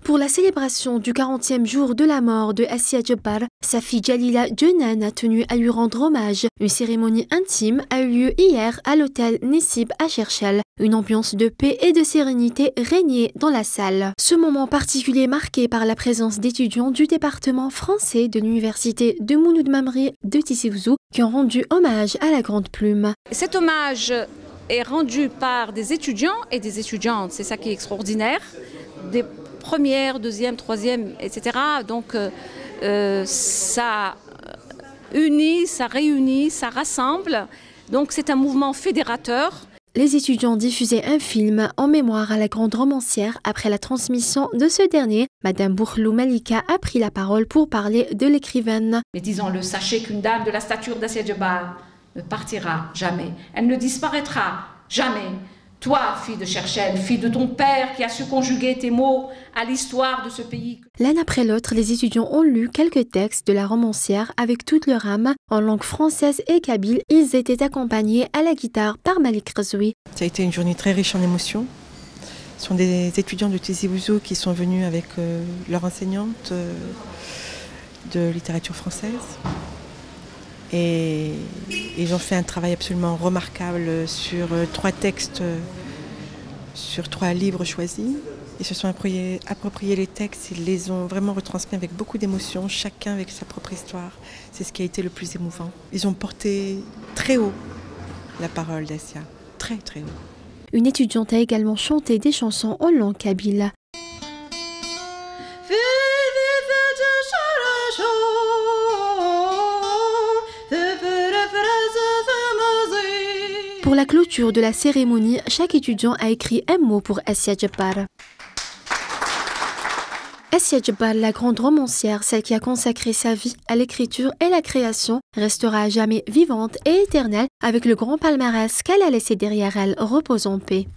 Pour la célébration du 40e jour de la mort de Assia Djebbar, sa fille Jalila Djenan a tenu à lui rendre hommage. Une cérémonie intime a eu lieu hier à l'hôtel Nissib à Cherchell. Une ambiance de paix et de sérénité régnait dans la salle. Ce moment particulier marqué par la présence d'étudiants du département français de l'université de Mouloud Mamri de Tizi Ouzou qui ont rendu hommage à la Grande Plume. Cet hommage est rendu par des étudiants et des étudiantes, c'est ça qui est extraordinaire, des première, deuxième, troisième, etc. Donc ça unit, ça réunit, ça rassemble. Donc c'est un mouvement fédérateur. Les étudiants diffusaient un film en mémoire à la grande romancière. Après la transmission de ce dernier, Madame Bourhlou Malika a pris la parole pour parler de l'écrivaine. Mais disons-le, sachez qu'une dame de la stature d'Assia Djebbar ne partira jamais. Elle ne disparaîtra jamais. Toi, fille de Cherchell, fille de ton père qui a su conjuguer tes mots à l'histoire de ce pays. L'un après l'autre, les étudiants ont lu quelques textes de la romancière avec toute leur âme. En langue française et kabyle, ils étaient accompagnés à la guitare par Malik Razoui. Ça a été une journée très riche en émotions. Ce sont des étudiants de Tizi Ouzou qui sont venus avec leur enseignante de littérature française. Et ils ont fait un travail absolument remarquable sur 3 textes, sur 3 livres choisis. Ils se sont appropriés les textes, ils les ont vraiment retransmis avec beaucoup d'émotion, chacun avec sa propre histoire. C'est ce qui a été le plus émouvant. Ils ont porté très haut la parole d'Assia, très très haut. Une étudiante a également chanté des chansons en langue kabyle. Pour la clôture de la cérémonie, chaque étudiant a écrit un mot pour Assia Djebbar. Assia Djebbar, la grande romancière, celle qui a consacré sa vie à l'écriture et la création, restera à jamais vivante et éternelle avec le grand palmarès qu'elle a laissé derrière elle. Repose en paix.